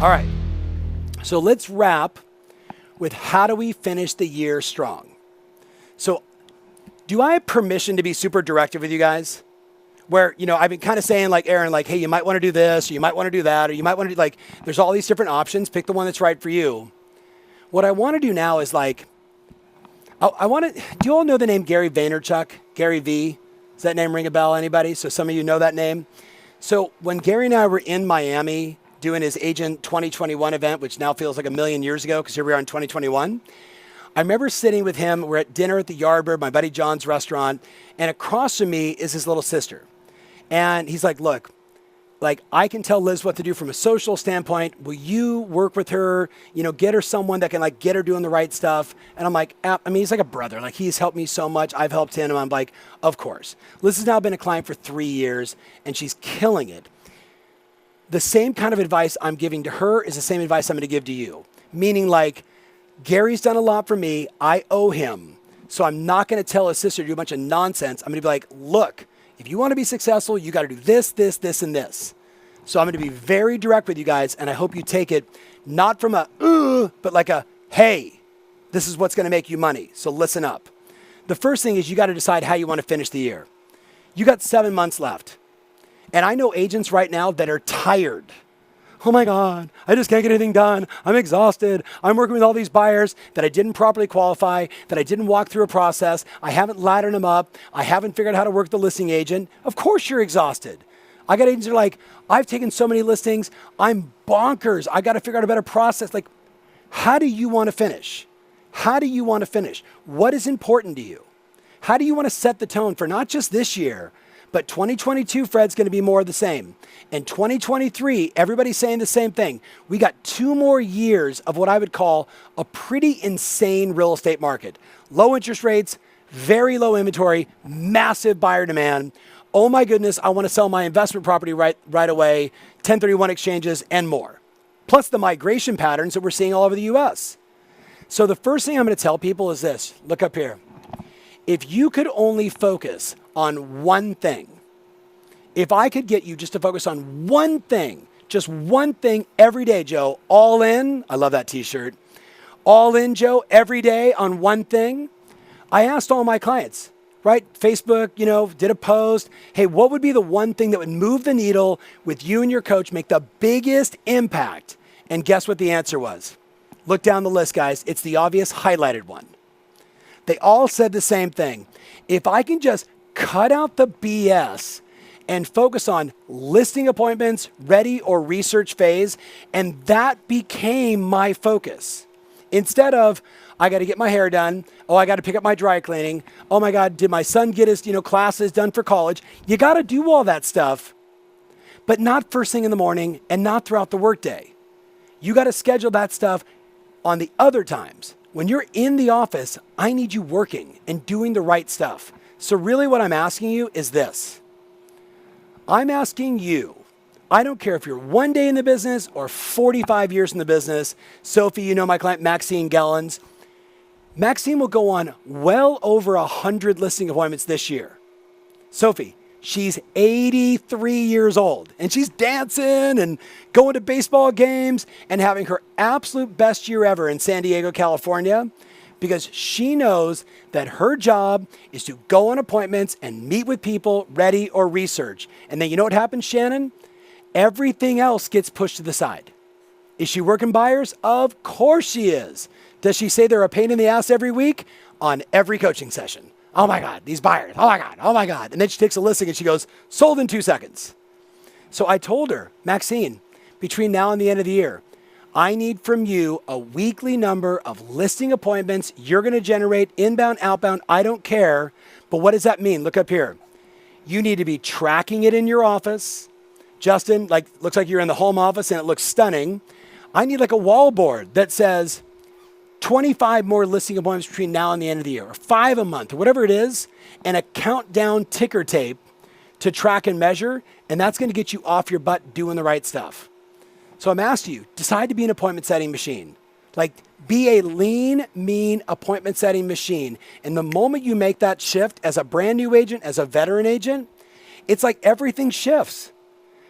All right. So let's wrap with how do we finish the year strong? So do I have permission to be super directive with you guys? Where, I've been kind of saying like, Aaron, like, hey, you might want to do this, or you might want to do that, or you might want to do there's all these different options. Pick the one that's right for you. What I want to do now is do you all know the name Gary Vaynerchuk? Gary V? Does that name ring a bell, anybody? So some of you know that name. So when Gary and I were in Miami doing his Agent 2021 event, which now feels like a million years ago because here we are in 2021, I remember sitting with him. We're at dinner at the Yardbird, my buddy John's restaurant, and across from me is his little sister. And he's like, look, I can tell Liz what to do from a social standpoint. Will you work with her, get her someone that can get her doing the right stuff? And I'm like, he's like a brother. He's helped me so much. I've helped him. And I'm like, of course. Liz has now been a client for 3 years and she's killing it. The same kind of advice I'm giving to her is the same advice I'm going to give to you. Meaning Gary's done a lot for me. I owe him. So I'm not going to tell his sister to do a bunch of nonsense. I'm going to be like, look, if you want to be successful, you got to do this, this, this, and this. So I'm going to be very direct with you guys, and I hope you take it not from but like a, hey, this is what's going to make you money. So listen up. The first thing is you got to decide how you want to finish the year. You got 7 months left. And I know agents right now that are tired. Oh my God, I just can't get anything done. I'm exhausted. I'm working with all these buyers that I didn't properly qualify, that I didn't walk through a process. I haven't laddered them up. I haven't figured out how to work the listing agent. Of course you're exhausted. I got agents that are like, I've taken so many listings. I'm bonkers. I got to figure out a better process. How do you want to finish? How do you want to finish? What is important to you? How do you want to set the tone for not just this year, but 2022, Fred's going to be more of the same. And 2023, everybody's saying the same thing. We got 2 more years of what I would call a pretty insane real estate market. Low interest rates, very low inventory, massive buyer demand. Oh my goodness, I want to sell my investment property right away, 1031 exchanges, and more. Plus the migration patterns that we're seeing all over the US. So the first thing I'm going to tell people is this. Look up here. If you could only focus on one thing, if I could get you just to focus on one thing, just one thing every day, Joe, all in, I love that t-shirt, all in, Joe, every day on one thing. I asked all my clients, right? Facebook, did a post. Hey, what would be the one thing that would move the needle with you and your coach, make the biggest impact? And guess what the answer was? Look down the list, guys. It's the obvious highlighted one. They all said the same thing. If I can just cut out the BS and focus on listing appointments, ready or research phase, and that became my focus. Instead of, I got to get my hair done. Oh, I got to pick up my dry cleaning. Oh my God, did my son get his classes done for college? You got to do all that stuff, but not first thing in the morning and not throughout the workday. You got to schedule that stuff on the other times. When you're in the office, I need you working and doing the right stuff. So really what I'm asking you is this. I'm asking you, I don't care if you're 1 day in the business or 45 years in the business. Sophie, my client, Maxine Gellens. Maxine will go on well over 100 listing appointments this year. Sophie, she's 83 years old and she's dancing and going to baseball games and having her absolute best year ever in San Diego, California, because she knows that her job is to go on appointments and meet with people, ready or research. And then you know what happens, Shannon? Everything else gets pushed to the side. Is she working buyers? Of course she is. Does she say they're a pain in the ass every week? On every coaching session. Oh my God, these buyers. Oh my God, oh my God. And then she takes a listing and she goes, sold in 2 seconds. So I told her, Maxine, between now and the end of the year, I need from you a weekly number of listing appointments you're going to generate, inbound, outbound, I don't care. But what does that mean? Look up here. You need to be tracking it in your office. Justin, looks like you're in the home office and it looks stunning. I need a wall board that says 25 more listing appointments between now and the end of the year, or 5 a month, or whatever it is, and a countdown ticker tape to track and measure, and that's going to get you off your butt doing the right stuff. So I'm asking you, decide to be an appointment setting machine. Be a lean, mean appointment setting machine. And the moment you make that shift as a brand new agent, as a veteran agent, it's like everything shifts.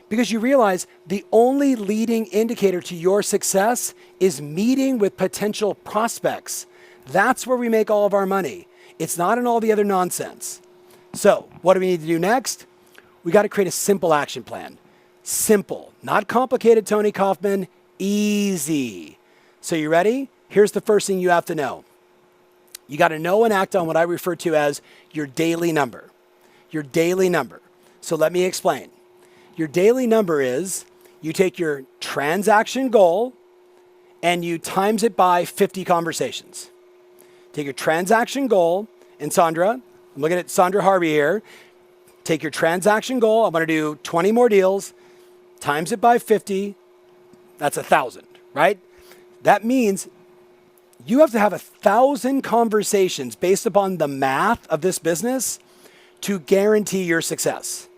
Because you realize the only leading indicator to your success is meeting with potential prospects. That's where we make all of our money. It's not in all the other nonsense. So what do we need to do next? We got to create a simple action plan. Simple, not complicated, Tony Kaufman, easy. So you ready? Here's the first thing you have to know. You got to know and act on what I refer to as your daily number. Your daily number. So let me explain. Your daily number is you take your transaction goal and you times it by 50 conversations. Take your transaction goal, and Sandra, I'm looking at Sandra Harvey here. Take your transaction goal. I'm going to do 20 more deals, times it by 50. That's 1,000, right? That means you have to have 1,000 conversations based upon the math of this business to guarantee your success.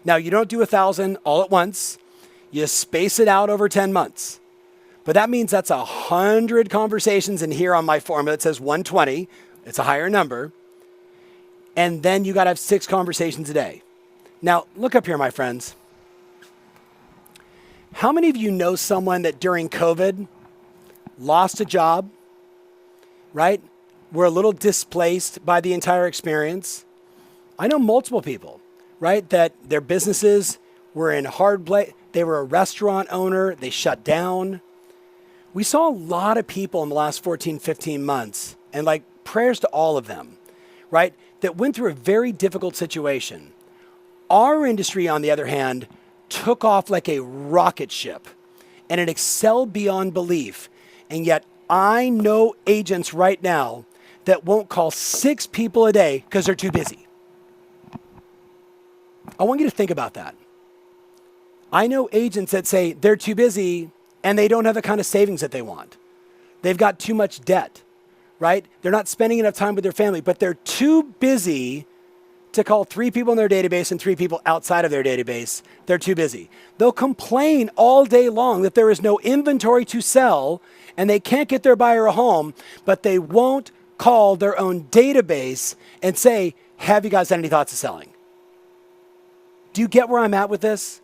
Now, you don't do 1,000 all at once. You space it out over 10 months. But that means that's 100 conversations. And here on my formula, it says 120. It's a higher number. And then you got to have 6 conversations a day. Now, look up here, my friends. How many of you know someone that during COVID lost a job, right? Were a little displaced by the entire experience? I know multiple people, right? That their businesses were in hard place. They were a restaurant owner. They shut down. We saw a lot of people in the last 14, 15 months, and like prayers to all of them, right? That went through a very difficult situation. Our industry, on the other hand, took off like a rocket ship, and it excelled beyond belief. And yet I know agents right now that won't call 6 people a day because they're too busy. I want you to think about that. I know agents that say they're too busy and they don't have the kind of savings that they want. They've got too much debt, right? They're not spending enough time with their family, but they're too busy to call 3 people in their database and 3 people outside of their database. They're too busy. They'll complain all day long that there is no inventory to sell and they can't get their buyer a home, but they won't call their own database and say, have you guys had any thoughts of selling? Do you get where I'm at with this?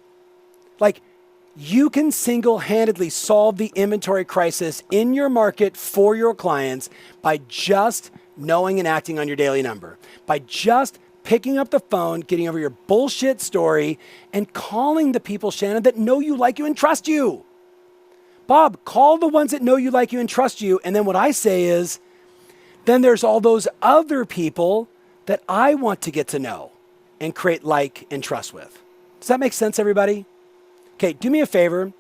Like, you can single-handedly solve the inventory crisis in your market for your clients by just knowing and acting on your daily number, by just picking up the phone, getting over your bullshit story, and calling the people, Shannon, that know you, like you, and trust you. Bob, call the ones that know you, like you, and trust you. And then what I say is, then there's all those other people that I want to get to know and create like and trust with. Does that make sense, everybody? Okay, do me a favor.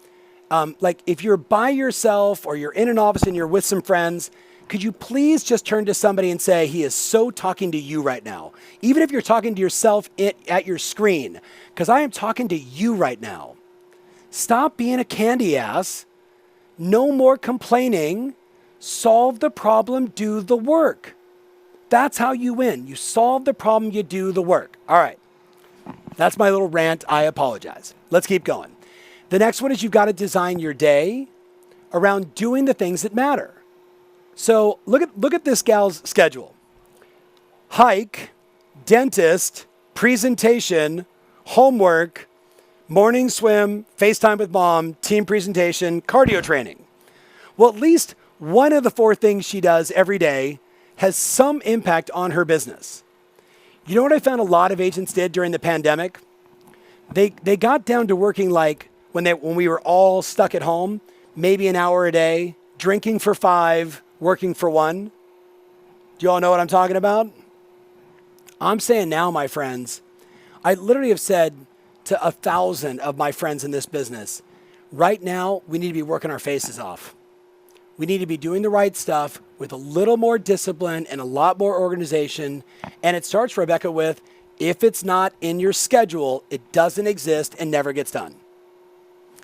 Like if you're by yourself or you're in an office and you're with some friends, could you please just turn to somebody and say, he is so talking to you right now. Even if you're talking to yourself at your screen, because I am talking to you right now. Stop being a candy ass. No more complaining. Solve the problem, do the work. That's how you win. You solve the problem, you do the work. All right. That's my little rant. I apologize. Let's keep going. The next one is you've got to design your day around doing the things that matter. So look at this gal's schedule. Hike, dentist, presentation, homework, morning swim, FaceTime with mom, team presentation, cardio training. Well, at least one of the 4 things she does every day has some impact on her business. You know what I found a lot of agents did during the pandemic? They got down to working like when we were all stuck at home, maybe an hour a day, drinking for 5, working for 1. Do you all know what I'm talking about? I'm saying now, my friends, I literally have said to 1,000 of my friends in this business, right now, we need to be working our faces off. We need to be doing the right stuff with a little more discipline and a lot more organization. And it starts, Rebecca, with if it's not in your schedule, it doesn't exist and never gets done.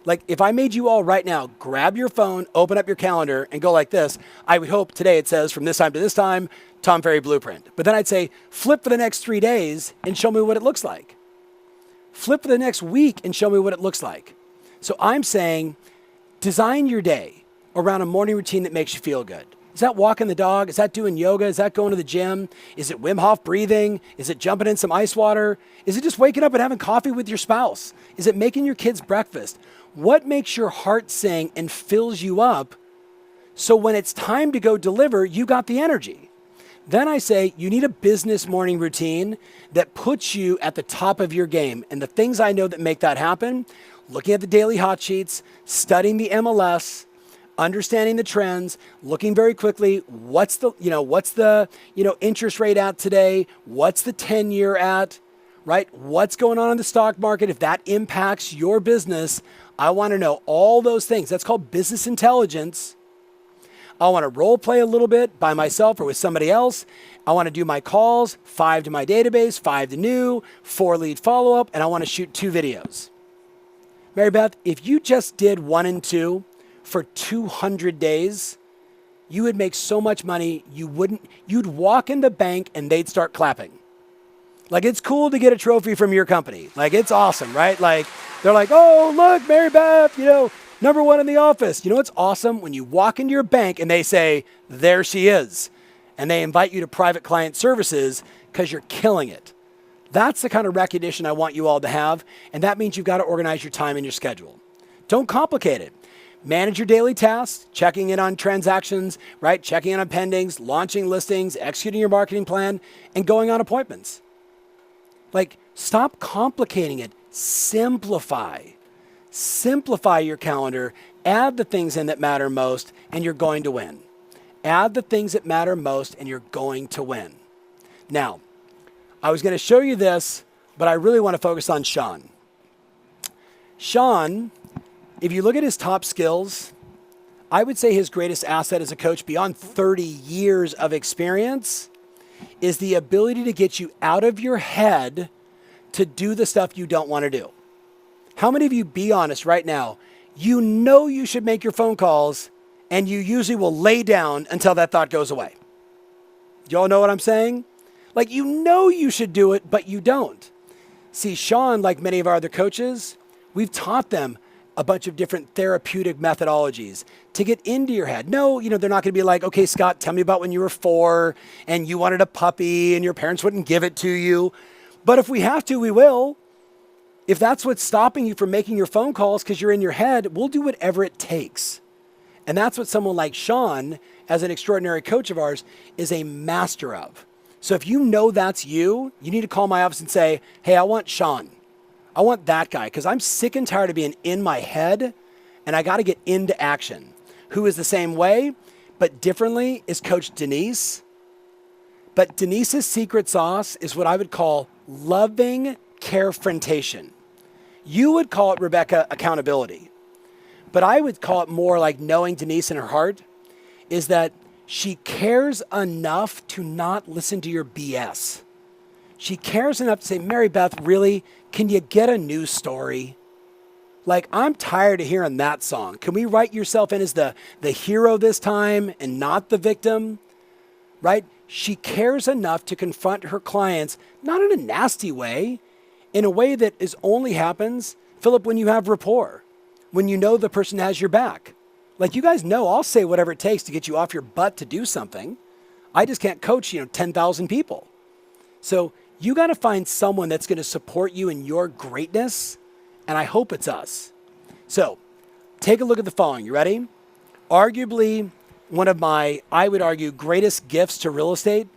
Like if I made you all right now, grab your phone, open up your calendar and go like this, I would hope today it says from this time to this time, Tom Ferry Blueprint. But then I'd say flip for the next 3 days and show me what it looks like. Flip for the next week and show me what it looks like. So I'm saying design your day around a morning routine that makes you feel good. Is that walking the dog? Is that doing yoga? Is that going to the gym? Is it Wim Hof breathing? Is it jumping in some ice water? Is it just waking up and having coffee with your spouse? Is it making your kids breakfast? What makes your heart sing and fills you up so when it's time to go deliver, you got the energy? Then I say you need a business morning routine that puts you at the top of your game. And the things I know that make that happen, looking at the daily hot sheets, studying the MLS, understanding the trends, looking very quickly, what's the interest rate at today? What's the 10-year at, right? What's going on in the stock market? If that impacts your business, I want to know all those things. That's called business intelligence. I want to role play a little bit by myself or with somebody else. I want to do my calls, 5 to my database, 5 to new, 4 lead follow-up, and I want to shoot 2 videos. Mary Beth, if you just did 1 and 2 for 200 days, you would make so much money, you'd walk in the bank and they'd start clapping. Like, it's cool to get a trophy from your company. Like, it's awesome, right? Like, they're like, oh, look, Mary Beth, number 1 in the office. You know what's awesome? When you walk into your bank and they say, there she is, and they invite you to private client services because you're killing it. That's the kind of recognition I want you all to have, and that means you've got to organize your time and your schedule. Don't complicate it. Manage your daily tasks, checking in on transactions, right? Checking in on pendings, launching listings, executing your marketing plan, and going on appointments. Like, stop complicating it. Simplify. Simplify your calendar. Add the things in that matter most, and you're going to win. Add the things that matter most, and you're going to win. Now, I was going to show you this, but I really want to focus on Sean. Sean, if you look at his top skills, I would say his greatest asset as a coach beyond 30 years of experience is the ability to get you out of your head to do the stuff you don't want to do. How many of you, be honest right now, you know you should make your phone calls and you usually will lay down until that thought goes away? Do y'all know what I'm saying? Like, you know you should do it, but you don't. See, Sean, like many of our other coaches, we've taught them a bunch of different therapeutic methodologies to get into your head. No, they're not going to be like, okay, Scott, tell me about when you were 4 and you wanted a puppy and your parents wouldn't give it to you. But if we have to, we will. If that's what's stopping you from making your phone calls because you're in your head, we'll do whatever it takes. And that's what someone like Sean, as an extraordinary coach of ours, is a master of. So if you know that's you, you need to call my office and say, hey, I want Sean. I want that guy because I'm sick and tired of being in my head and I got to get into action. Who is the same way, but differently, is Coach Denise. But Denise's secret sauce is what I would call loving carefrontation. You would call it, Rebecca, accountability. But I would call it more like knowing Denise in her heart is that she cares enough to not listen to your BS. She cares enough to say, Mary Beth, really, can you get a new story? Like, I'm tired of hearing that song. Can we write yourself in as the hero this time and not the victim? Right? She cares enough to confront her clients, not in a nasty way, in a way that only happens, Philip, when you have rapport, when you know the person has your back. Like, you guys know I'll say whatever it takes to get you off your butt to do something. I just can't coach, 10,000 people. So you got to find someone that's going to support you in your greatness, and I hope it's us. So take a look at the following. You ready? Arguably, one of my, I would argue, greatest gifts to real estate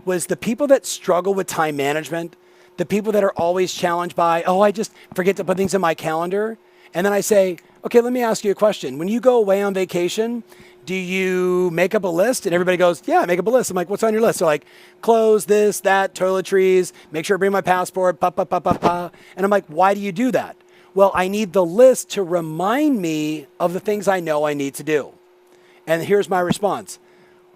was the people that struggle with time management, the people that are always challenged by, I just forget to put things in my calendar. And then I say, okay, let me ask you a question. When you go away on vacation, do you make up a list? And everybody goes, yeah, I make up a list. I'm like, what's on your list? They're like, clothes, this, that, toiletries, make sure I bring my passport, And I'm like, why do you do that? Well, I need the list to remind me of the things I know I need to do. And here's my response.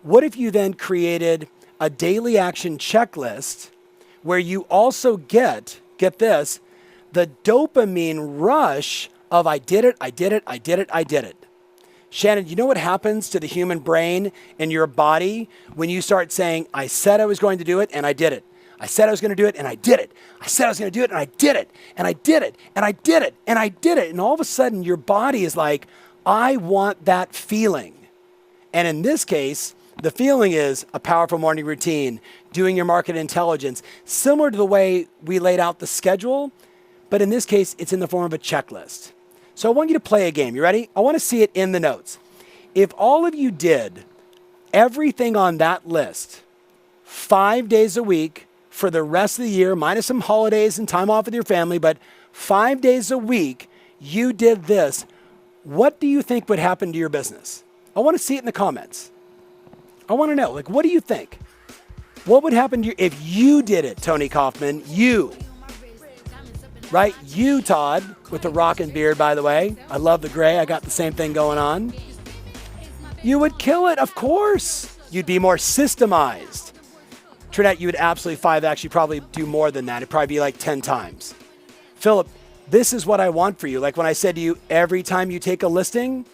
What if you then created a daily action checklist where you also get this, the dopamine rush of I did it. Shannon, you know what happens to the human brain and your body when you start saying, I said I was going to do it and I did it. I said I was going to do it and I did it. I said I was going to do it and I did it. And I did it. And I did it. And I did it. And all of a sudden your body is like, I want that feeling. And in this case, The feeling is a powerful morning routine, doing your market intelligence, similar to the way we laid out the schedule, but in this case, it's in the form of a checklist. So I want you to play a game. You ready? I want to see it in the notes. If all of you did everything on that list 5 days a week for the rest of the year, minus some holidays and time off with your family, but 5 days a week, you did this, what do you think would happen to your business? I want to see it in the comments. I want to know, like, what do you think? What would happen to you if you did it, Tony Kaufman? You. Right? You, Todd, with the rockin' beard, by the way. I love the gray. I got the same thing going on. You would kill it, of course. You'd be more systemized. Trinette, you would absolutely 5X. You'd probably do more than that. It'd probably be like 10 times. Philip, this is what I want for you. Like when I said to you, every time you take a listing,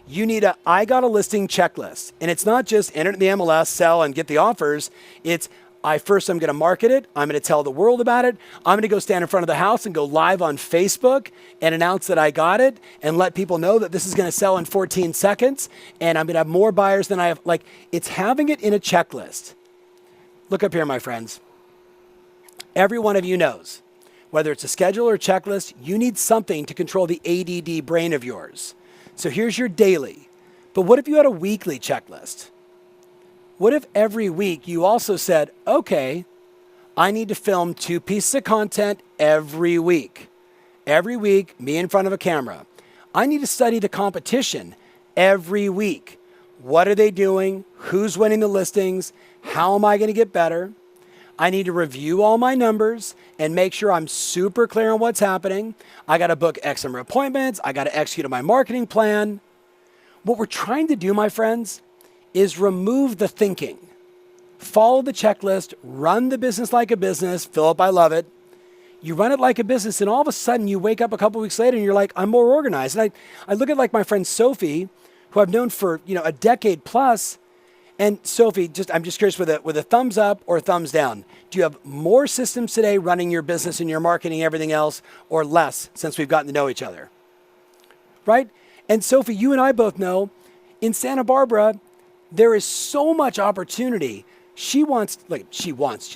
you need I got a listing checklist. And it's not just enter it in the MLS, sell, and get the offers. It's I'm going to market it. I'm going to tell the world about it. I'm going to go stand in front of the house and go live on Facebook and announce that I got it and let people know that this is going to sell in 14 seconds. And I'm going to have more buyers than I have. Like, it's having it in a checklist. Look up here, my friends. Every one of you knows, whether it's a schedule or a checklist, you need something to control the ADD brain of yours. So here's your daily. But what if you had a weekly checklist? What if every week you also said, okay, I need to film 2 pieces of content every week. Every week, me in front of a camera. I need to study the competition every week. What are they doing? Who's winning the listings? How am I going to get better? I need to review all my numbers and make sure I'm super clear on what's happening. I got to book X number of appointments. I got to execute on my marketing plan. What we're trying to do, my friends, is remove the thinking. Follow the checklist, run the business like a business. Philip, I love it. You run it like a business, and all of a sudden you wake up a couple weeks later and you're like, I'm more organized. And I look at like my friend Sophie, who I've known for a decade plus. And Sophie, I'm just curious with a thumbs up or a thumbs down. Do you have more systems today running your business and your marketing, everything else, or less since we've gotten to know each other? Right? And Sophie, you and I both know in Santa Barbara, there is so much opportunity. She has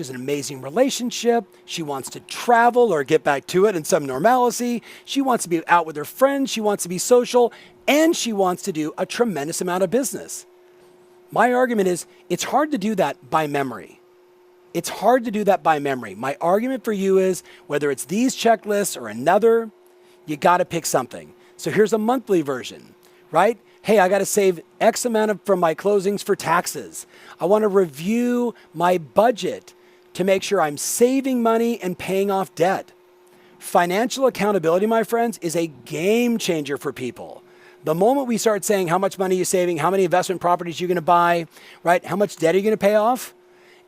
an amazing relationship. She wants to travel or get back to it in some normalcy. She wants to be out with her friends. She wants to be social, and she wants to do a tremendous amount of business. My argument is it's hard to do that by memory. It's hard to do that by memory. My argument for you is whether it's these checklists or another, you got to pick something. So here's a monthly version, right? Hey, I got to save X amount from my closings for taxes. I want to review my budget to make sure I'm saving money and paying off debt. Financial accountability, my friends, is a game changer for people. The moment we start saying how much money you're saving, how many investment properties you're going to buy, right? How much debt are you going to pay off?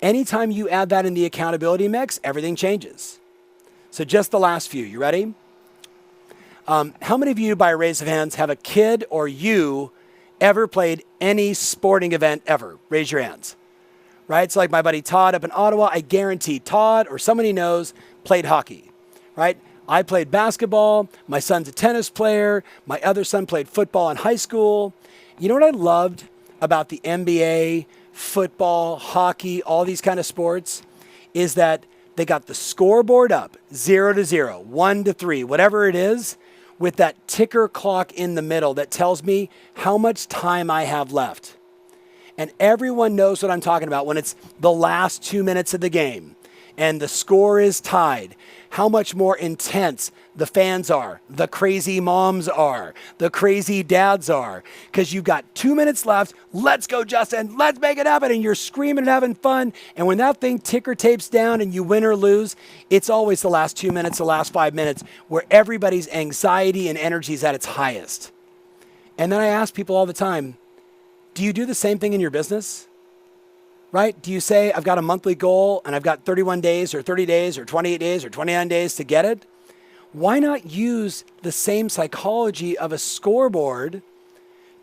Anytime you add that in the accountability mix, everything changes. So just the last few, you ready? How many of you, by a raise of hands, have a kid or you ever played any sporting event ever? Raise your hands. Right? So like my buddy Todd up in Ottawa, I guarantee Todd or somebody knows played hockey, right? I played basketball. My son's a tennis player. My other son played football in high school. You know what I loved about the NBA, football, hockey, all these kind of sports is that they got the scoreboard up 0 to 0, 1 to 3, whatever it is, with that ticker clock in the middle that tells me how much time I have left. And everyone knows what I'm talking about when it's the last 2 minutes of the game and the score is tied, how much more intense the fans are, the crazy moms are, the crazy dads are, because you've got 2 minutes left. Let's go, Justin. Let's make it happen. And you're screaming and having fun. And when that thing ticker tapes down and you win or lose, it's always the last 2 minutes, the last 5 minutes where everybody's anxiety and energy is at its highest. And then I ask people all the time, do you do the same thing in your business? Right? Do you say, I've got a monthly goal and I've got 31 days or 30 days or 28 days or 29 days to get it? Why not use the same psychology of a scoreboard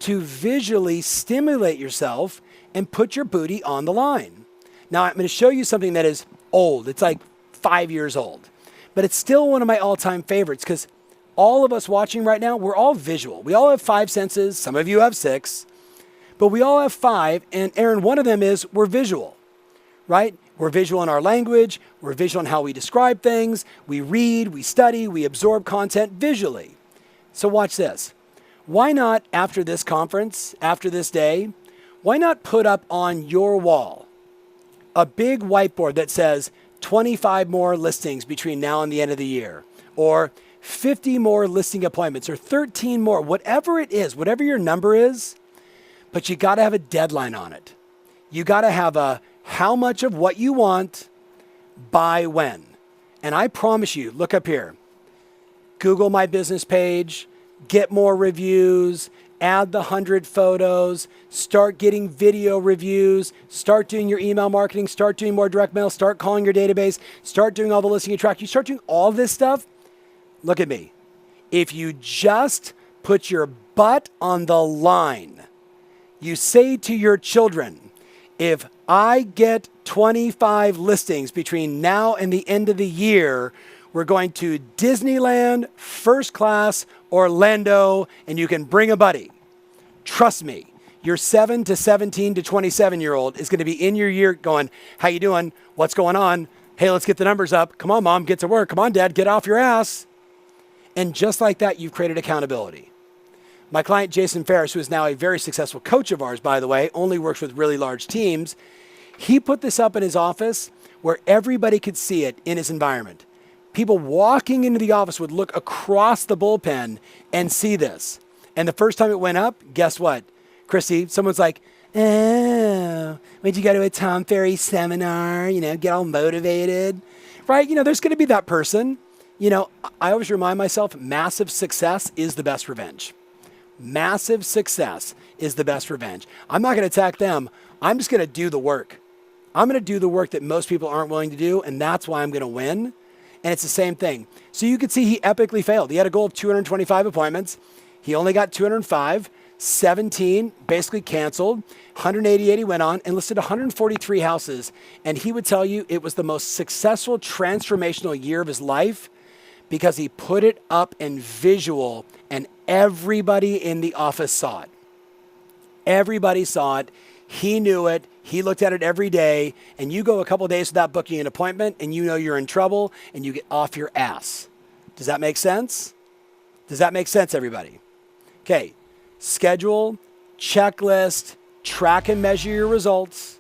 to visually stimulate yourself and put your booty on the line? Now, I'm going to show you something that is old. It's like 5 years old, but it's still one of my all-time favorites because all of us watching right now, we're all visual. We all have 5 senses. Some of you have 6. But we all have 5. And Aaron, one of them is we're visual, right? We're visual in our language. We're visual in how we describe things. We read, we study, we absorb content visually. So watch this. Why not, after this conference, after this day, why not put up on your wall a big whiteboard that says 25 more listings between now and the end of the year, or 50 more listing appointments, or 13 more, whatever it is, whatever your number is, but you got to have a deadline on it. You got to have a how much of what you want by when. And I promise you, look up here, Google my business page, get more reviews, add the 100 photos, start getting video reviews, start doing your email marketing, start doing more direct mail, start calling your database, start doing all the listing attract. You start doing all this stuff. Look at me. If you just put your butt on the line, you say to your children, if I get 25 listings between now and the end of the year, we're going to Disneyland, first class, Orlando, and you can bring a buddy. Trust me, your 7 to 17 to 27-year-old is going to be in your ear going, how you doing? What's going on? Hey, let's get the numbers up. Come on, Mom, get to work. Come on, Dad, get off your ass. And just like that, you've created accountability. My client, Jason Ferris, who is now a very successful coach of ours, by the way, only works with really large teams. He put this up in his office where everybody could see it in his environment. People walking into the office would look across the bullpen and see this. And the first time it went up, guess what? Christy, someone's like, oh, would you go to a Tom Ferry seminar, get all motivated, right? There's going to be that person. I always remind myself, massive success is the best revenge. Massive success is the best revenge. I'm not going to attack them. I'm just going to do the work. I'm going to do the work that most people aren't willing to do, and that's why I'm going to win. And it's the same thing. So you could see he epically failed. He had a goal of 225 appointments. He only got 205, 17 basically canceled, 188 he went on and listed 143 houses. And he would tell you it was the most successful transformational year of his life because he put it up in visual and everybody in the office saw it. Everybody saw it. He knew it. He looked at it every day. And you go a couple of days without booking an appointment and you know you're in trouble and you get off your ass. Does that make sense? Does that make sense, everybody? Okay. Schedule, checklist, track and measure your results.